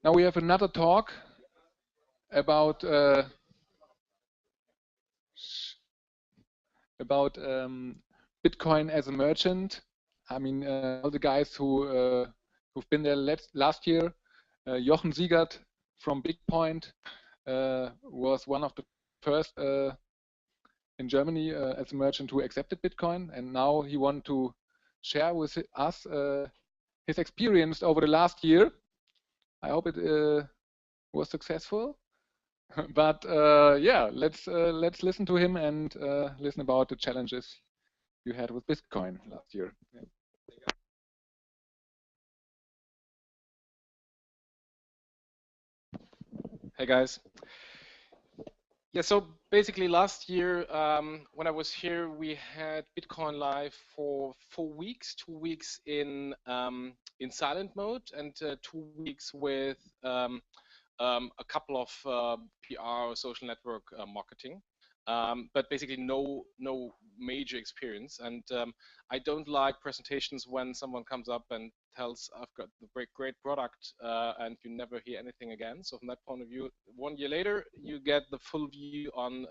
Now we have another talk about Bitcoin as a merchant. I mean, all the guys who've been there last year. Jochen Siegert from Bigpoint was one of the first in Germany as a merchant who accepted Bitcoin, and now he wanted to share with us his experience over the last year. I hope it was successful. But yeah, let's listen to him and listen about the challenges you had with Bitcoin last year. Yeah. Hey guys. Yeah, so basically last year when I was here, we had Bitcoin live for 4 weeks, 2 weeks in silent mode, and 2 weeks with a couple of PR or social network marketing. But basically no major experience. And I don't like presentations when someone comes up and tells, I've got the great product, and you never hear anything again. So from that point of view, 1 year later, you get the full view on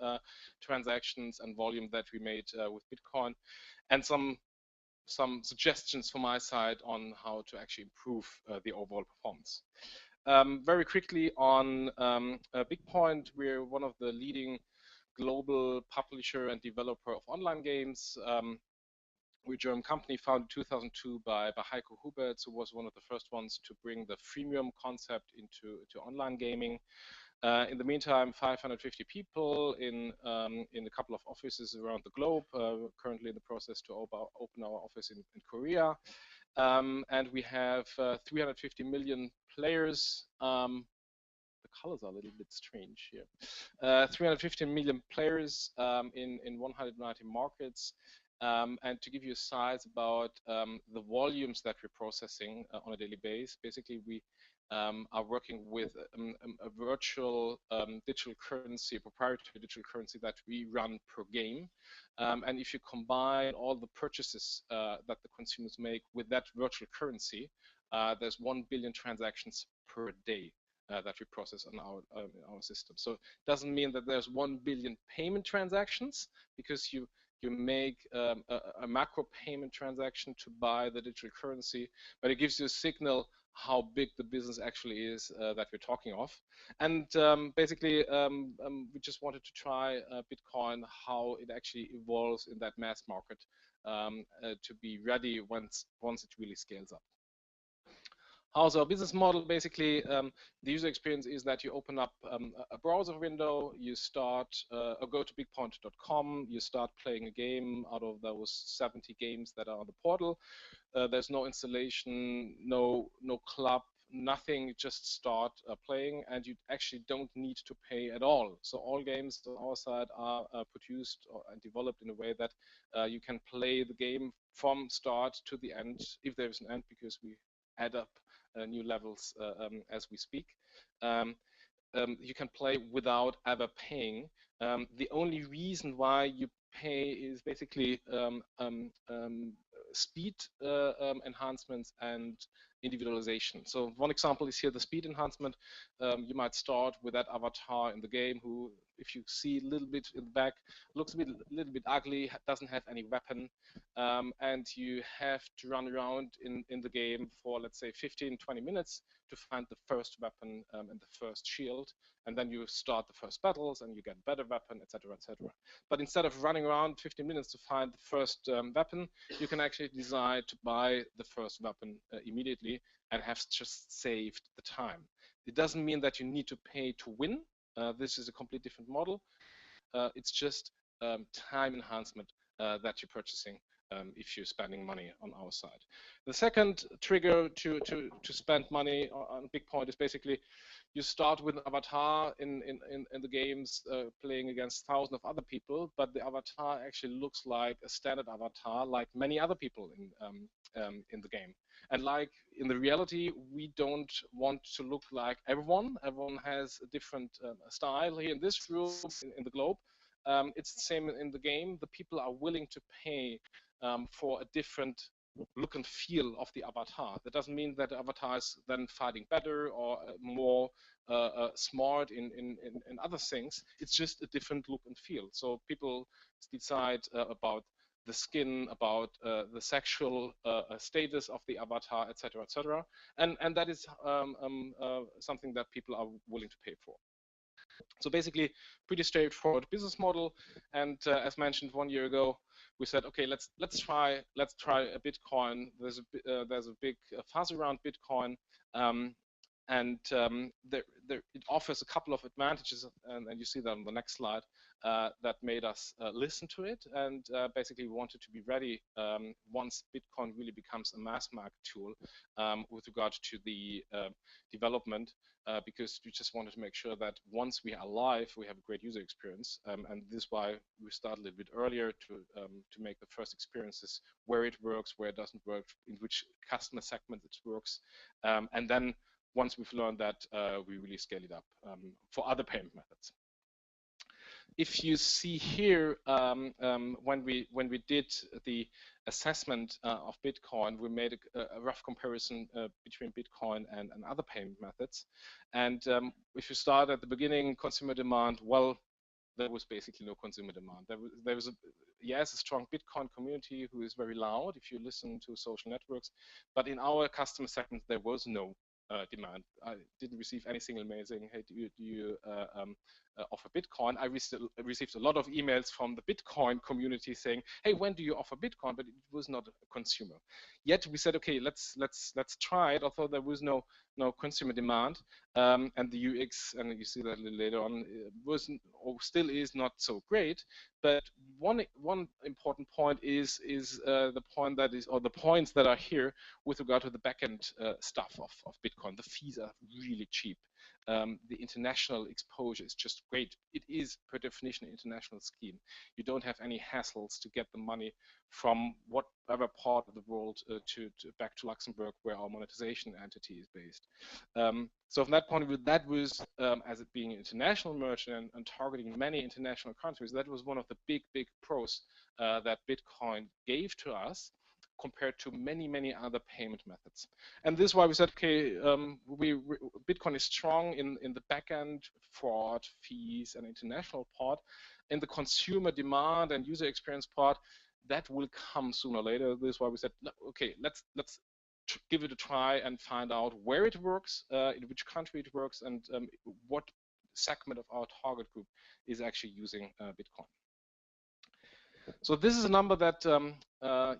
transactions and volume that we made with Bitcoin, and some suggestions from my side on how to actually improve the overall performance. Very quickly on Bigpoint, we're one of the leading global publisher and developer of online games. We're a German company founded in 2002 by Heiko Huberts, who was one of the first ones to bring the freemium concept into online gaming. In the meantime, 550 people in a couple of offices around the globe, currently in the process to open our office in Korea. And we have 350 million players. The colors are a little bit strange here. 350 million players in 190 markets. And to give you a size about the volumes that we're processing on a daily basis, basically we are working with a virtual digital currency, proprietary digital currency that we run per game. And if you combine all the purchases that the consumers make with that virtual currency, there's 1 billion transactions per day that we process on our system. So it doesn't mean that there's 1 billion payment transactions, because you make a macro payment transaction to buy the digital currency, but it gives you a signal how big the business actually is that we're talking of. And basically, we just wanted to try Bitcoin, how it actually evolves in that mass market to be ready once it really scales up. How's our business model? Basically, the user experience is that you open up a browser window, you start or go to bigpoint.com, you start playing a game out of those 70 games that are on the portal. There's no installation, no club, nothing. You just start playing, and you actually don't need to pay at all. So all games on our side are produced and developed in a way that you can play the game from start to the end, if there is an end, because we add up new levels as we speak. You can play without ever paying. The only reason why you pay is basically speed enhancements and individualization. So one example is here the speed enhancement. You might start with that avatar in the game who, if you see a little bit in the back, looks a little bit ugly, doesn't have any weapon, and you have to run around in the game for, let's say, 15-20 minutes to find the first weapon and the first shield, and then you start the first battles and you get a better weapon, etc., etc. But instead of running around 15 minutes to find the first weapon, you can actually decide to buy the first weapon immediately and have just saved the time. It doesn't mean that you need to pay to win. This is a completely different model. It's just time enhancement that you're purchasing if you're spending money on our side. The second trigger to spend money on Bigpoint is basically you start with an avatar in the games playing against thousands of other people, but the avatar actually looks like a standard avatar like many other people in the game. And like in the reality, we don't want to look like everyone. Everyone has a different style here in this room, in the globe. It's the same in the game. The people are willing to pay for a different look and feel of the avatar. That doesn't mean that the avatar is then fighting better or more smart in other things. It's just a different look and feel. So people decide about the skin, about the sexual status of the avatar, etc., etc., and that is something that people are willing to pay for. So basically, pretty straightforward business model. And as mentioned 1 year ago, we said, okay, let's try a Bitcoin. There's a big fuzz around Bitcoin. And it offers a couple of advantages, and you see that on the next slide, that made us listen to it, and basically we wanted to be ready once Bitcoin really becomes a mass market tool with regard to the development, because we just wanted to make sure that once we are live, we have a great user experience, and this is why we started a little bit earlier to make the first experiences where it works, where it doesn't work, in which customer segment it works, and then once we've learned that, we really scale it up for other payment methods. If you see here, when we did the assessment of Bitcoin, we made a rough comparison between Bitcoin and other payment methods. And if you start at the beginning, consumer demand, well, there was basically no consumer demand. There was a strong Bitcoin community who is very loud if you listen to social networks, but in our customer segment, there was no demand. I didn't receive any single mail saying, hey, do you offer Bitcoin? I received a lot of emails from the Bitcoin community saying, hey, when do you offer Bitcoin? But it was not a consumer. Yet we said, okay, let's try it, although there was no consumer demand, and the UX, and you see that a little later on, was or still is not so great. But one important point is the point that is, or the points that are here with regard to the backend stuff of Bitcoin. The fees are really cheap. The international exposure is just great. It is, per definition, an international scheme. You don't have any hassles to get the money from whatever part of the world to back to Luxembourg, where our monetization entity is based. So from that point of view, that was, as it being an international merchant and targeting many international countries, that was one of the big pros that Bitcoin gave to us, compared to many other payment methods. And this is why we said, okay, Bitcoin is strong in the backend, fraud, fees, and international part. In the consumer demand and user experience part, that will come sooner or later. This is why we said, okay, let's give it a try and find out where it works, in which country it works, and what segment of our target group is actually using Bitcoin. So this is a number that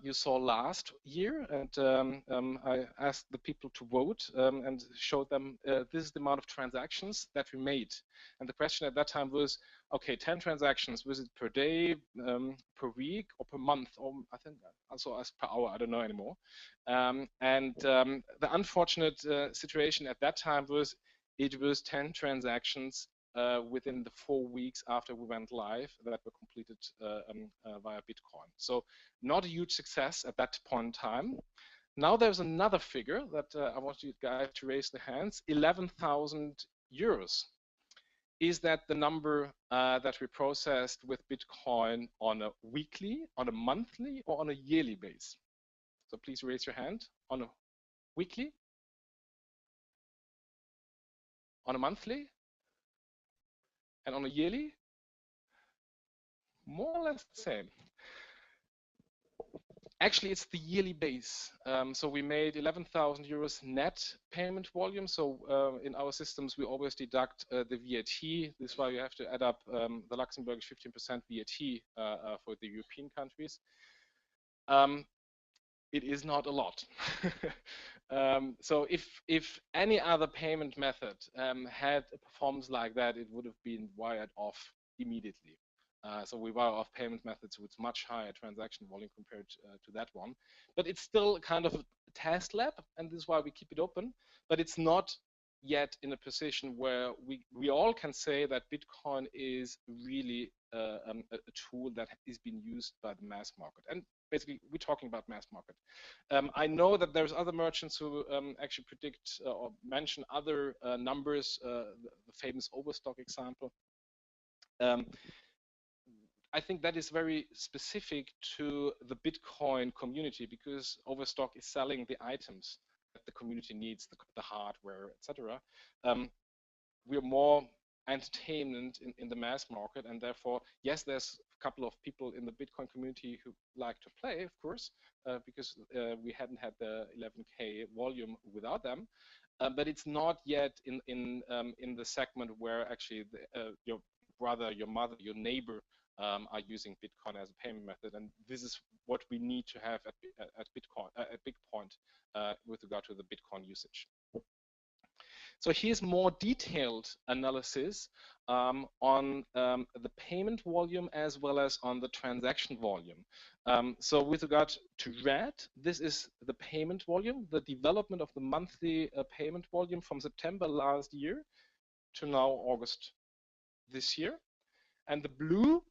you saw last year, and I asked the people to vote and showed them this is the amount of transactions that we made. And the question at that time was, okay, 10 transactions, was it per day, per week, or per month, or I think also as per hour, I don't know anymore. The unfortunate situation at that time was it was 10 transactions within the 4 weeks after we went live that were completed via Bitcoin. So not a huge success at that point in time. Now there's another figure that I want you guys to raise the hands, 11,000 euros. Is that the number that we processed with Bitcoin on a weekly, on a monthly, or on a yearly base? So please raise your hand. On a weekly? On a monthly? And on a yearly? More or less the same. Actually, it's the yearly base. So we made 11,000 euros net payment volume. So in our systems, we always deduct the VAT. This is why you have to add up the Luxembourgish 15% VAT for the European countries. It is not a lot. So if any other payment method had a performance like that, it would have been wired off immediately. So we wire off payment methods with much higher transaction volume compared to that one. But it's still kind of a test lab, and this is why we keep it open. But it's not yet in a position where we all can say that Bitcoin is really a tool that is being used by the mass market. And basically, we're talking about mass market. I know that there's other merchants who actually predict or mention other numbers, the famous Overstock example. I think that is very specific to the Bitcoin community, because Overstock is selling the items that the community needs, the hardware, etc. We're more entertainment in the mass market, and therefore, yes, there's a couple of people in the Bitcoin community who like to play, of course, because we hadn't had the 11K volume without them. But it's not yet in the segment where actually your brother, your mother, your neighbor are using Bitcoin as a payment method, and this is what we need to have at Bitcoin at Bigpoint with regard to the Bitcoin usage. So here's more detailed analysis on the payment volume as well as on the transaction volume. So with regard to red, this is the payment volume, the development of the monthly payment volume from September last year to now August this year. And the blue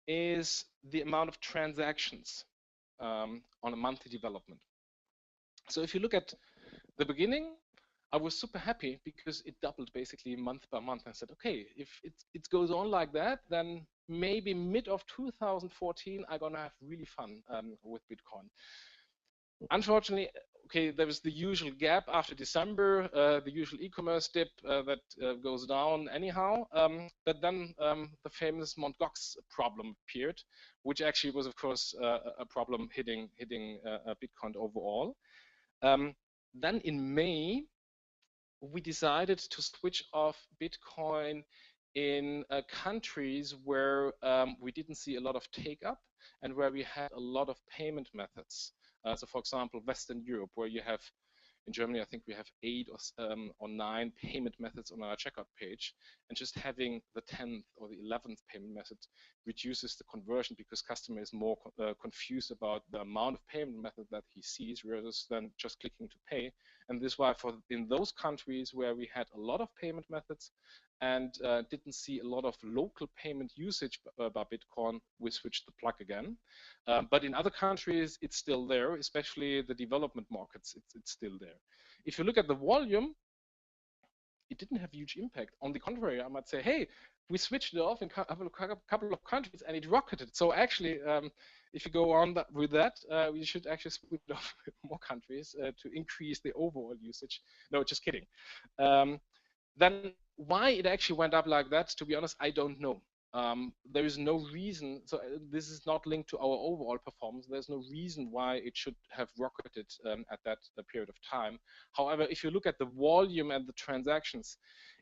is the amount of transactions on a monthly development. So if you look at the beginning, I was super happy because it doubled basically month by month. I said, okay, if it goes on like that, then maybe mid of 2014, I'm gonna have really fun with Bitcoin. Unfortunately, okay, there was the usual gap after December, the usual e-commerce dip that goes down anyhow. But then the famous Mt. Gox problem appeared, which actually was, of course, a problem hitting Bitcoin overall. Then in May, we decided to switch off Bitcoin in countries where we didn't see a lot of take up and where we had a lot of payment methods. So for example, Western Europe, where you have, in Germany, I think we have 8 or 9 payment methods on our checkout page, and just having the 10th or the 11th payment method reduces the conversion because customer is more confused about the amount of payment method that he sees rather than just clicking to pay. And this is why in those countries where we had a lot of payment methods and didn't see a lot of local payment usage by Bitcoin, we switched the plug again. But in other countries, it's still there, especially the development markets, it's still there. If you look at the volume, it didn't have huge impact. On the contrary, I might say, hey, we switched it off in a couple of countries and it rocketed. So actually, if you go on with that, we should actually switch it off with more countries to increase the overall usage. No, just kidding. Then why it actually went up like that, to be honest, I don't know. There is no reason, so this is not linked to our overall performance. There's no reason why it should have rocketed at that period of time. However, if you look at the volume and the transactions,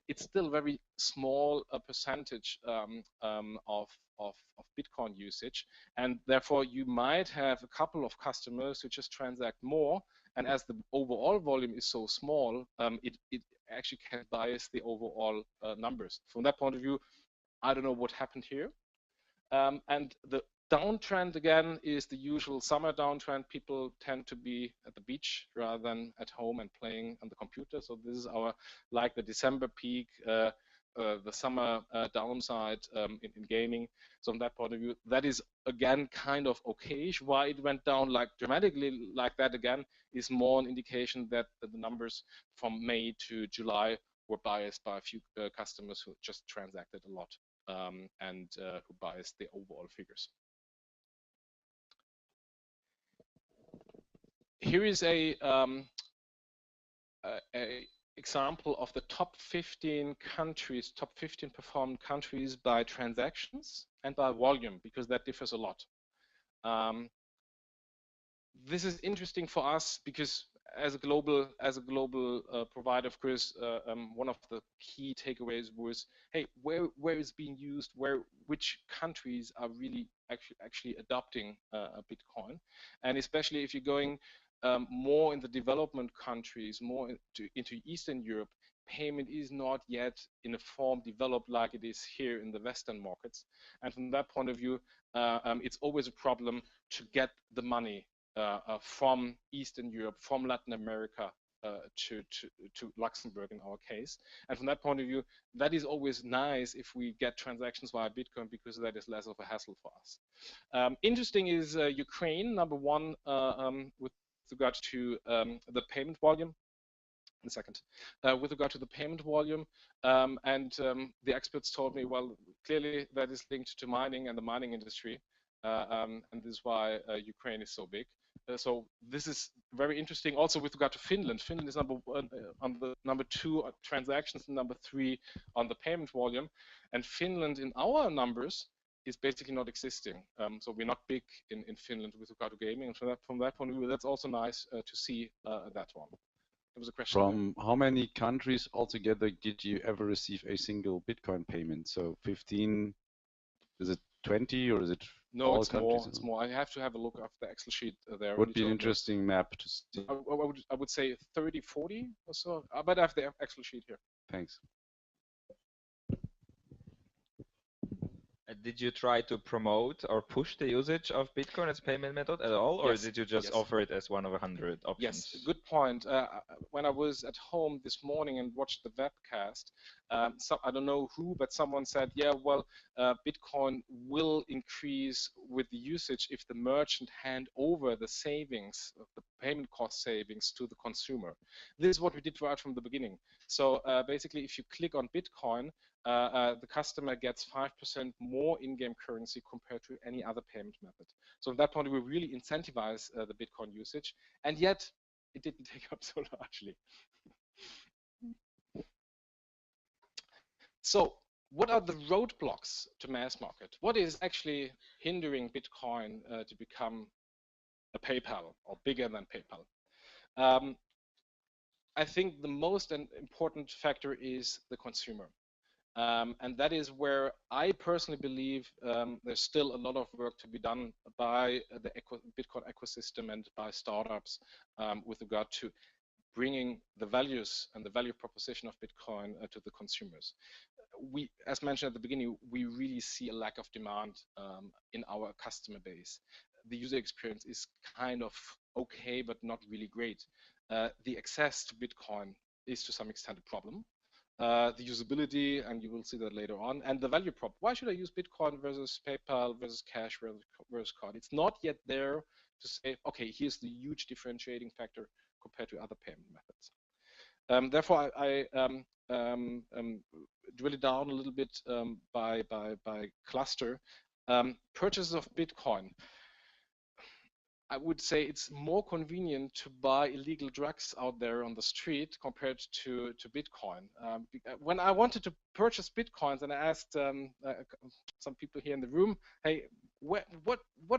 it's still very small percentage of Bitcoin usage, and therefore you might have a couple of customers who just transact more, and as the overall volume is so small, it actually can bias the overall numbers. From that point of view, I don't know what happened here. And the downtrend again is the usual summer downtrend. People tend to be at the beach rather than at home and playing on the computer. So this is our, like the December peak, the summer downside in gaming. So from that point of view, that is again kind of okayish. Why it went down like dramatically like that again is more an indication that the numbers from May to July were biased by a few customers who just transacted a lot and who biased the overall figures. Here is a example of the top 15 countries, top 15 performing countries by transactions and by volume, because that differs a lot. This is interesting for us because as a global provider, of course, one of the key takeaways was, hey, where is being used, which countries are really actually adopting Bitcoin, and especially if you're going more in the development countries, more into Eastern Europe, payment is not yet in a form developed like it is here in the Western markets, and from that point of view, it's always a problem to get the money from Eastern Europe, from Latin America to Luxembourg in our case. And from that point of view, that is always nice if we get transactions via Bitcoin because that is less of a hassle for us. Interesting is Ukraine, number one with regard to the payment volume. a second. With regard to the payment volume, the experts told me, well, clearly that is linked to mining and the mining industry, and this is why Ukraine is so big. So this is very interesting. Also with regard to Finland, Finland is number one, on the number 2 transactions, and number 3 on the payment volume, and Finland in our numbers is basically not existing. So we're not big in Finland with regard to gaming, and from that point of view, that's also nice to see that one. There was a question. From how many countries altogether did you ever receive a single Bitcoin payment? So 15, is it 20, or is it no, all it's countries? more. It's more. I have to have a look at the Excel sheet there. Would be an interesting map to see. I would say 30, 40 or so, but I have the Excel sheet here. Thanks. Did you try to promote or push the usage of Bitcoin as payment method at all, or Yes. did you just Yes. offer it as one of 100 options? Yes, good point. When I was at home this morning and watched the webcast, I don't know who, but someone said, yeah, well, Bitcoin will increase with the usage if the merchant hand over the savings, the payment cost savings to the consumer. This is what we did right from the beginning. So basically, if you click on Bitcoin, the customer gets 5% more in-game currency compared to any other payment method. So from that point, we really incentivize the Bitcoin usage, and yet it didn't take up so largely. So what are the roadblocks to mass market? What is actually hindering Bitcoin to become a PayPal or bigger than PayPal? I think the most important factor is the consumer. And that is where I personally believe there's still a lot of work to be done by the Bitcoin ecosystem and by startups with regard to bringing the values and the value proposition of Bitcoin to the consumers. We, as mentioned at the beginning, we really see a lack of demand in our customer base. The user experience is kind of okay, but not really great. The access to Bitcoin is to some extent a problem. The usability, and you will see that later on, and the value prop. Why should I use Bitcoin versus PayPal versus cash versus card? It's not yet there to say, okay, here's the huge differentiating factor compared to other payment methods. Therefore, I drill it down a little bit by cluster. Purchases of Bitcoin. I would say it's more convenient to buy illegal drugs out there on the street compared to Bitcoin. When I wanted to purchase Bitcoins, and I asked some people here in the room, hey, what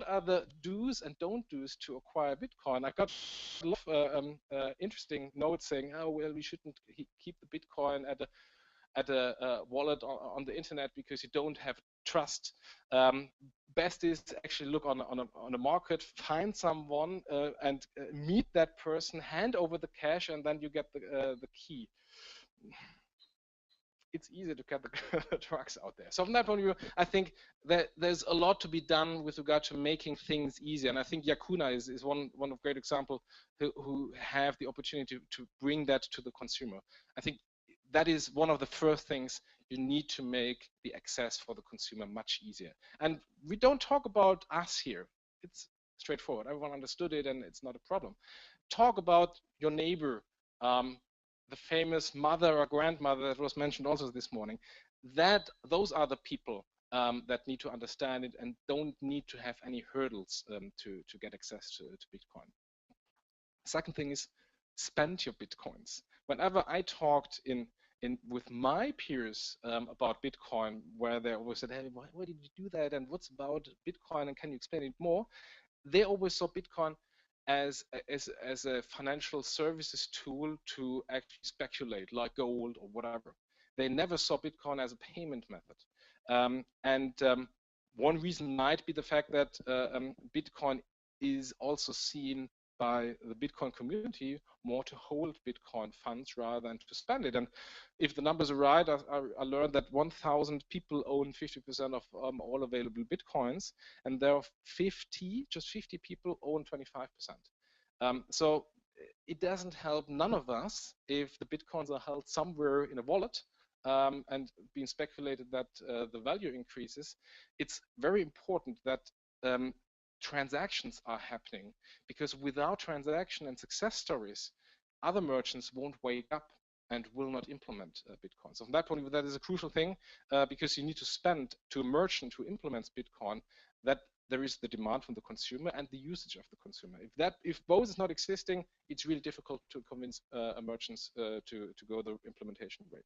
are the do's and don't do's to acquire Bitcoin? I got a lot of interesting notes saying, oh, well, we shouldn't keep the Bitcoin at a wallet on the internet because you don't have trust. Best is to actually look on a market, find someone and meet that person, hand over the cash, and then you get the key. It's easier to get the trucks out there. So from that point of view, I think that there's a lot to be done with regard to making things easier. And I think Yakuna is one of great example who have the opportunity to bring that to the consumer. I think that is one of the first things you need to make the access for the consumer much easier. And we don't talk about us here. It's straightforward. Everyone understood it, and it's not a problem. Talk about your neighbor, the famous mother or grandmother that was mentioned also this morning. Those are the people that need to understand it and don't need to have any hurdles to get access to Bitcoin. Second thing is spend your Bitcoins. Whenever I talked with my peers about Bitcoin, where they always said, hey, why did you do that? And what's about Bitcoin? And can you explain it more? They always saw Bitcoin as a financial services tool to actually speculate, like gold or whatever. They never saw Bitcoin as a payment method. One reason might be the fact that Bitcoin is also seen by the Bitcoin community more to hold Bitcoin funds rather than to spend it. And if the numbers are right, I learned that 1,000 people own 50% of all available Bitcoins, and there are just 50 people own 25%. So it doesn't help none of us if the Bitcoins are held somewhere in a wallet and being speculated that the value increases. It's very important that transactions are happening, because without transaction and success stories, other merchants won't wake up and will not implement Bitcoin. So from that point of view, that is a crucial thing because you need to spend to a merchant who implements Bitcoin that there is the demand from the consumer and the usage of the consumer. If both is not existing, it's really difficult to convince merchants to go the implementation way.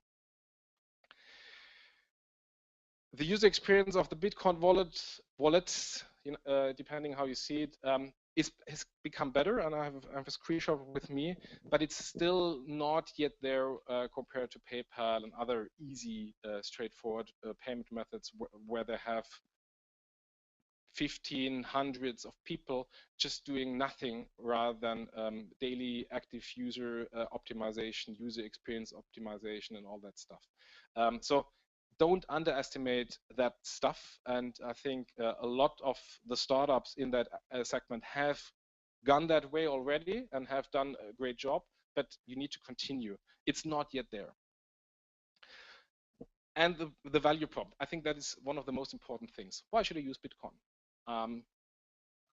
The user experience of the Bitcoin wallets, depending how you see it, has become better, and I have a screenshot with me, but it's still not yet there compared to PayPal and other easy, straightforward payment methods where they have 15 hundreds of people just doing nothing rather than daily active user optimization, user experience optimization, and all that stuff. So don't underestimate that stuff. And I think a lot of the startups in that segment have gone that way already and have done a great job, but you need to continue. It's not yet there. And the value prop, I think that is one of the most important things. Why should I use Bitcoin?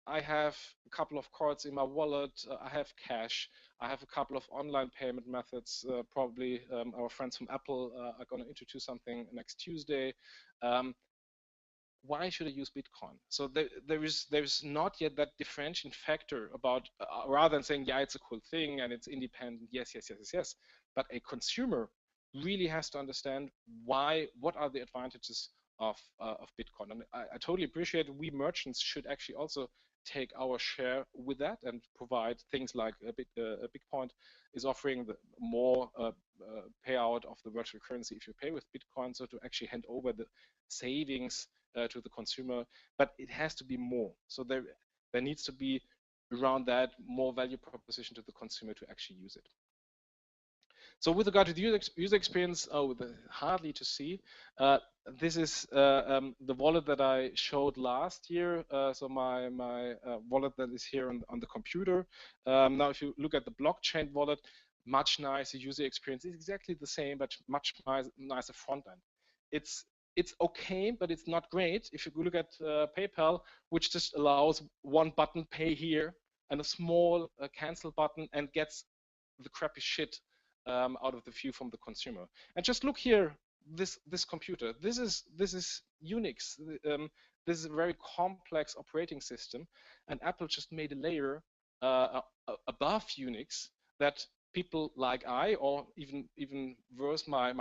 I have a couple of cards in my wallet. I have cash. I have a couple of online payment methods. Probably our friends from Apple are going to introduce something next Tuesday. Why should I use Bitcoin? So there's not yet that differentiating factor about rather than saying, yeah, it's a cool thing and it's independent. Yes. But a consumer really has to understand what are the advantages of Bitcoin. And I totally appreciate we merchants should actually also take our share with that and provide things like Bigpoint is offering the more payout of the virtual currency if you pay with Bitcoin. So to actually hand over the savings to the consumer, but it has to be more. So there needs to be around that more value proposition to the consumer to actually use it. So with regard to the user experience, hardly to see. This is the wallet that I showed last year. So my wallet that is here on the computer. Now, if you look at the blockchain wallet, much nicer user experience. It's exactly the same, but much nicer front end. It's okay, but it's not great. If you look at PayPal, which just allows one button, pay here, and a small cancel button, and gets the crappy shit out of the view from the consumer. And just look here, this computer. This is Unix. This is a very complex operating system, and Apple just made a layer above Unix that people like I, or even worse, my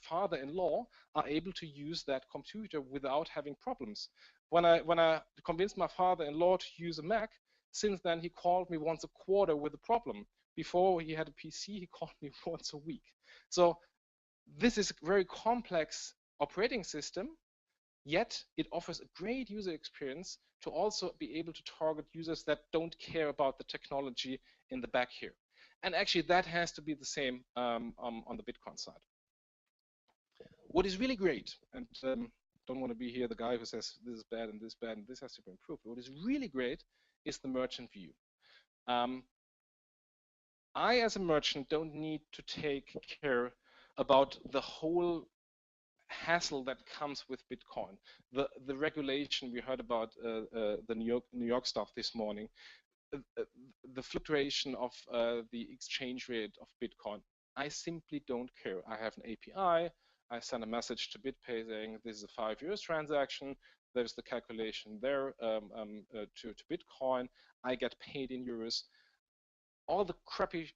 father-in-law, are able to use that computer without having problems. When I convinced my father-in-law to use a Mac, since then he called me once a quarter with a problem. Before he had a PC, he called me once a week. So this is a very complex operating system, yet it offers a great user experience to also be able to target users that don't care about the technology in the back here. And actually that has to be the same on the Bitcoin side. What is really great, and don't want to be here the guy who says this is bad and this has to be improved. What is really great is the merchant view. I, as a merchant, don't need to take care about the whole hassle that comes with Bitcoin. The regulation we heard about the New York stuff this morning, the fluctuation of the exchange rate of Bitcoin. I simply don't care. I have an API. I send a message to BitPay saying this is a 5 years transaction. There's the calculation there to Bitcoin. I get paid in euros. All the crappy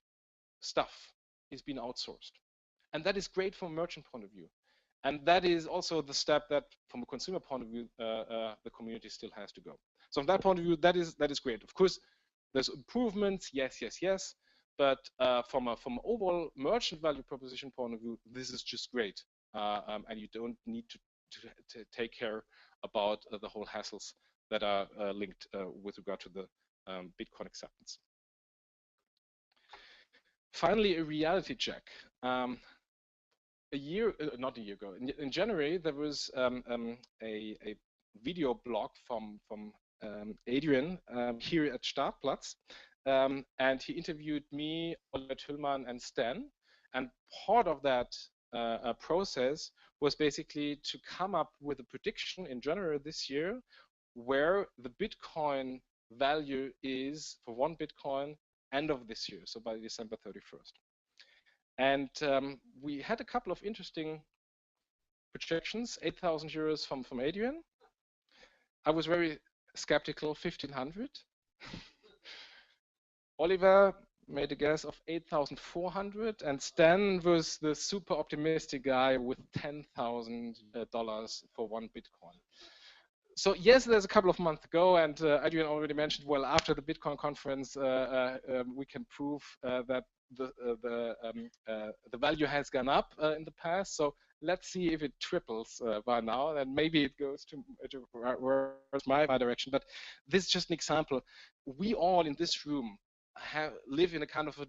stuff is being outsourced. And that is great from a merchant point of view. And that is also the step that, from a consumer point of view, the community still has to go. So from that point of view, that is great. Of course, there's improvements, yes. But from an overall merchant value proposition point of view, this is just great. And you don't need to take care about the whole hassles that are linked with regard to the Bitcoin acceptance. Finally, a reality check. Not a year ago, in January, there was a video blog from Adrian here at Startplatz, and he interviewed me, Oliver Tüllmann, and Stan. And part of that process was basically to come up with a prediction in January this year where the Bitcoin value is for one Bitcoin end of this year, so by December 31st. And we had a couple of interesting projections, 8,000 euros from Adrian. I was very skeptical, 1,500. Oliver made a guess of 8,400, and Stan was the super optimistic guy with $10,000 for one Bitcoin. So yes, there's a couple of months ago, and Adrian already mentioned, well, after the Bitcoin conference, we can prove that the value has gone up in the past. So let's see if it triples by now, and maybe it goes to my direction. But this is just an example. We all in this room live in a kind of a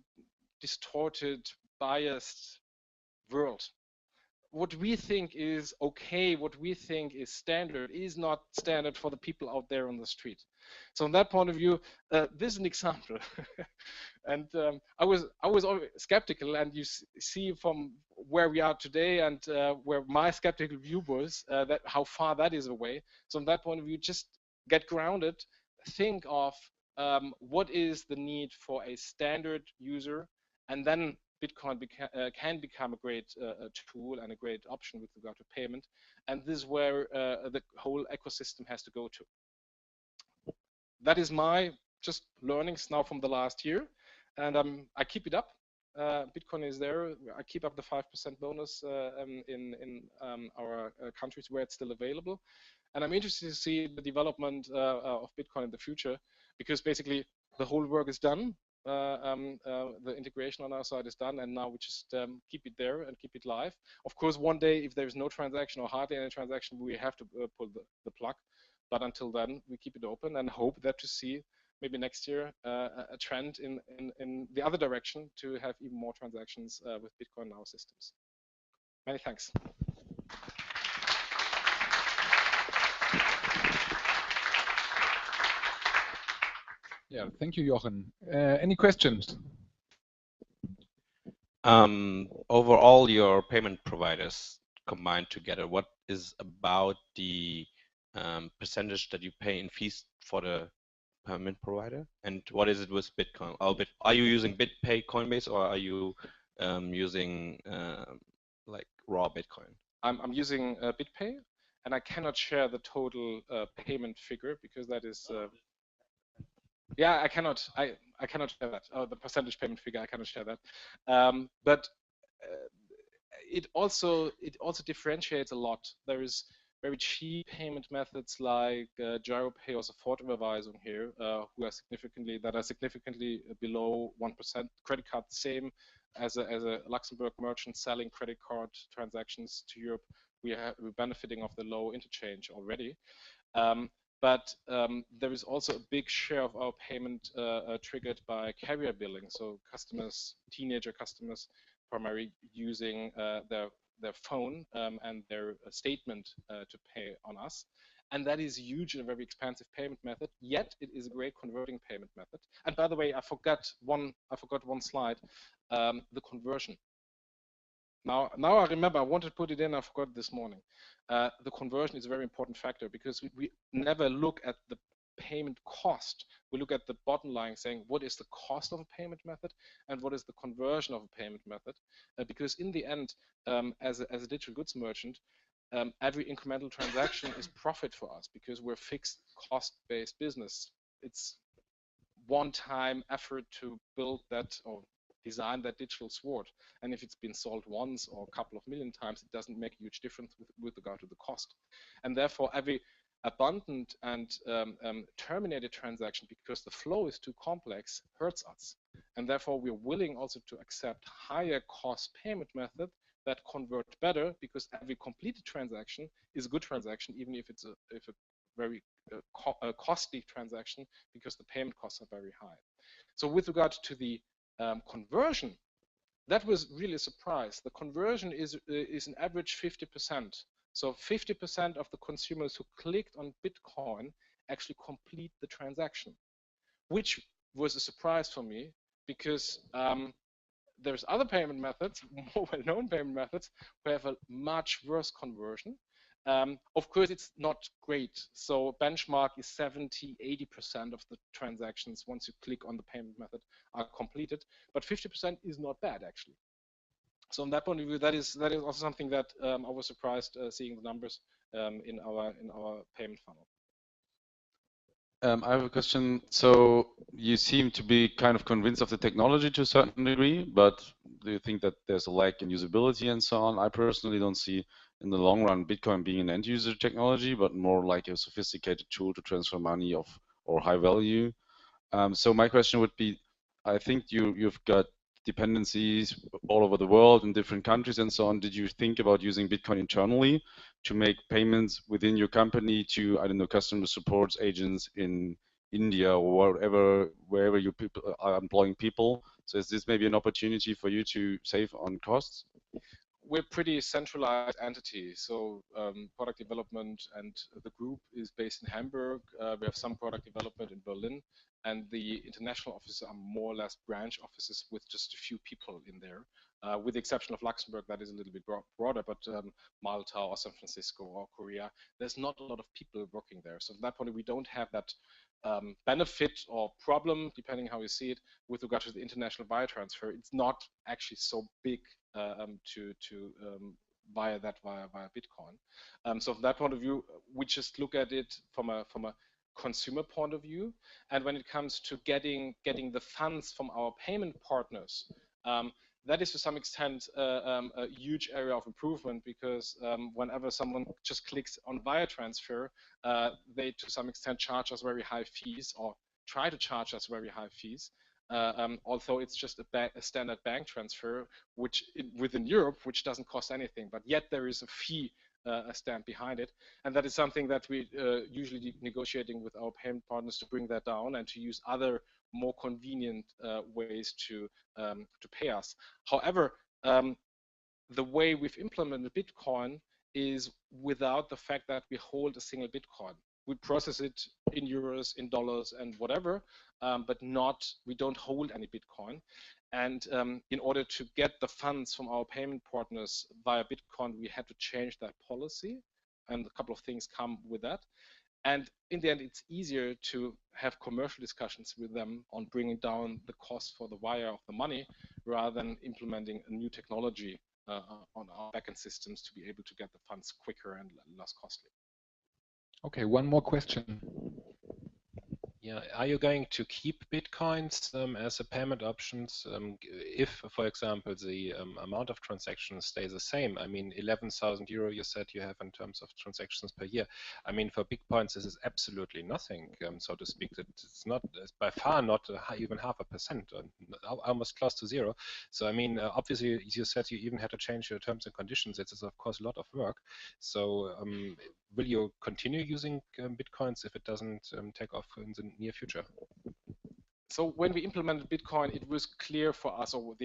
distorted, biased world. What we think is okay, what we think is standard, is not standard for the people out there on the street. So from that point of view, this is an example. And I was always skeptical, and you see from where we are today and where my skeptical view was, that how far that is away. So from that point of view, just get grounded, think of what is the need for a standard user, and then Bitcoin can become a great tool and a great option with regard to payment. And this is where the whole ecosystem has to go to. That is my just learnings now from the last year. And I keep it up. Bitcoin is there. I keep up the 5% bonus in our countries where it's still available. And I'm interested to see the development of Bitcoin in the future, because basically the whole work is done. The integration on our side is done, and now we just keep it there and keep it live. Of course, one day, if there's no transaction or hardly any transaction, we have to pull the plug. But until then, we keep it open and hope that to see maybe next year a trend in the other direction to have even more transactions with Bitcoin in our systems. Many thanks. Yeah, thank you, Jochen. Any questions? Overall, your payment providers combined together, what is about the percentage that you pay in fees for the payment provider, and what is it with Bitcoin? Are you using BitPay, Coinbase, or are you using like raw Bitcoin? I'm using BitPay, and I cannot share the total payment figure because that is. Yeah, I cannot share that. Oh, the percentage payment figure, I cannot share that. But it also differentiates a lot. There is very cheap payment methods like GiroPay or Sofortüberweisung here, who are significantly below 1%. Credit card, the same as a Luxembourg merchant selling credit card transactions to Europe. We're benefiting of the low interchange already. But there is also a big share of our payment triggered by carrier billing. So customers, teenager customers, primarily using their phone and their statement to pay on us. And that is huge and a very expensive payment method, yet it is a great converting payment method. And by the way, I forgot one slide, the conversion. Now I remember, I wanted to put it in, I forgot this morning. The conversion is a very important factor because we never look at the payment cost. We look at the bottom line saying, what is the cost of a payment method and what is the conversion of a payment method? Because in the end, as a digital goods merchant, every incremental transaction is profit for us because we're fixed cost-based business. It's one-time effort to build that or design that digital sword. And if it's been sold once or a couple of million times, it doesn't make a huge difference with regard to the cost. And therefore, every abundant and terminated transaction, because the flow is too complex, hurts us. And therefore, we're willing also to accept higher cost payment method that convert better, because every completed transaction is a good transaction, even if it's a very costly transaction, because the payment costs are very high. So with regard to the conversion, that was really a surprise. The conversion is an average 50%. So 50% of the consumers who clicked on Bitcoin actually complete the transaction, which was a surprise for me because there's other payment methods, more well-known payment methods, who have a much worse conversion. Of course, it's not great. So benchmark is 70–80% of the transactions once you click on the payment method are completed, but 50% is not bad actually. So from that point of view, that is also something that I was surprised seeing the numbers in our payment funnel. I have a question. So you seem to be kind of convinced of the technology to a certain degree, but do you think that there's a lack in usability and so on? I personally don't see in the long run Bitcoin being an end user technology, but more like a sophisticated tool to transfer money or high value. So my question would be, I think you've got dependencies all over the world in different countries and so on. Did you think about using Bitcoin internally to make payments within your company to, I don't know, customer support agents in India or wherever you people are employing people? So is this maybe an opportunity for you to save on costs? We're pretty centralized entity. So product development and the group is based in Hamburg. We have some product development in Berlin, and the international offices are more or less branch offices with just a few people in there. With the exception of Luxembourg, that is a little bit broader, but Malta or San Francisco or Korea, there's not a lot of people working there. So from that point of view, we don't have that benefit or problem, depending how you see it, with regard to the international wire transfer. It's not actually so big via Bitcoin. So from that point of view, we just look at it from a consumer point of view. And when it comes to getting the funds from our payment partners, that is to some extent a huge area of improvement, because whenever someone just clicks on wire transfer, they to some extent charge us very high fees, or try to charge us very high fees. Although it's just a standard bank transfer, which within Europe, which doesn't cost anything, but yet there is a fee stamp behind it, and that is something that we usually negotiating with our payment partners to bring that down and to use other more convenient ways to pay us. However, the way we've implemented Bitcoin is without the fact that we hold a single Bitcoin. We process it in euros, in dollars, and whatever, but we don't hold any Bitcoin. And in order to get the funds from our payment partners via Bitcoin, we had to change that policy, and a couple of things come with that. And in the end, it's easier to have commercial discussions with them on bringing down the cost for the wire of the money, rather than implementing a new technology on our backend systems to be able to get the funds quicker and less costly. Okay, one more question. Yeah, are you going to keep Bitcoins as a payment options if, for example, the amount of transactions stays the same? I mean, 11,000 euro you said you have in terms of transactions per year. I mean, for Bitcoins, this is absolutely nothing, so to speak. It's not, by far not even 0.5%, almost close to zero. So, I mean, obviously, you said you even had to change your terms and conditions. It is, of course, a lot of work. So, will you continue using Bitcoins if it doesn't take off in the near future? So when we implemented Bitcoin, it was clear for us, or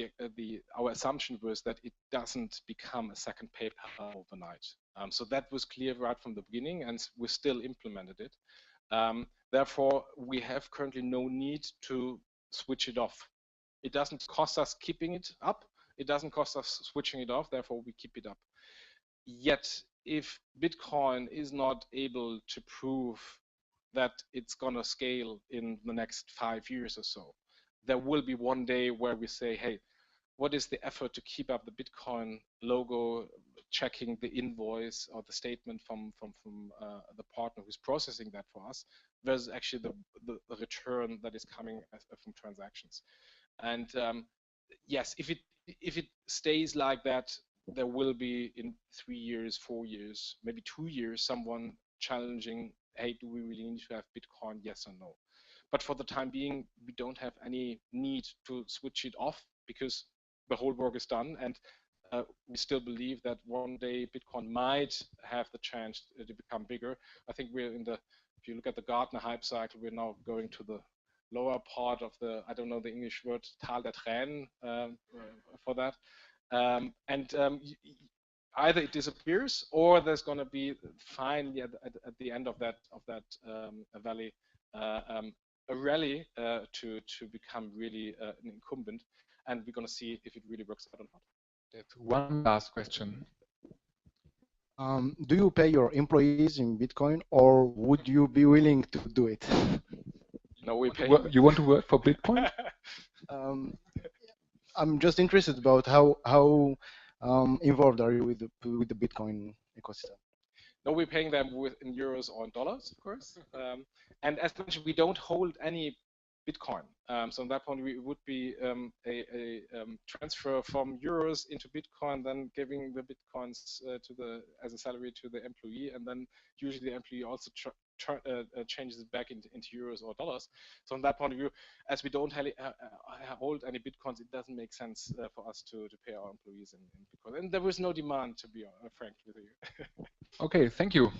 our assumption was that it doesn't become a second PayPal overnight. So that was clear right from the beginning, and we still implemented it. Therefore, we have currently no need to switch it off. It doesn't cost us keeping it up. It doesn't cost us switching it off. Therefore, we keep it up. Yet, if Bitcoin is not able to prove that it's going to scale in the next 5 years or so, there will be one day where we say, hey, what is the effort to keep up the Bitcoin logo, checking the invoice or the statement from the partner who's processing that for us, versus actually the return that is coming from transactions. And yes, if it stays like that, there will be in 3 years, 4 years, maybe 2 years, someone challenging, hey, do we really need to have Bitcoin, yes or no? But for the time being, we don't have any need to switch it off, because the whole work is done, and we still believe that one day Bitcoin might have the chance to become bigger. I think we're if you look at the Gartner hype cycle, we're now going to the lower part of the, I don't know the English word, Tal der Tränen for that. Either it disappears, or there's going to be finally at the end of that valley a rally to become really an incumbent, and we're going to see if it really works out or not. That's one last question. Do you pay your employees in Bitcoin, or would you be willing to do it? No, we pay. You want to work for Bigpoint? I'm just interested about how involved are you with the Bitcoin ecosystem? No, we're paying them in euros or in dollars, of course. And as mentioned, we don't hold any Bitcoin. So on that point, it would be a transfer from euros into Bitcoin, then giving the Bitcoins as a salary to the employee, and then usually the employee also changes it back into euros or dollars. So on that point of view, as we don't hold any Bitcoins, it doesn't make sense for us to pay our employees in Bitcoin. And there was no demand, to be frank with you. Okay, thank you.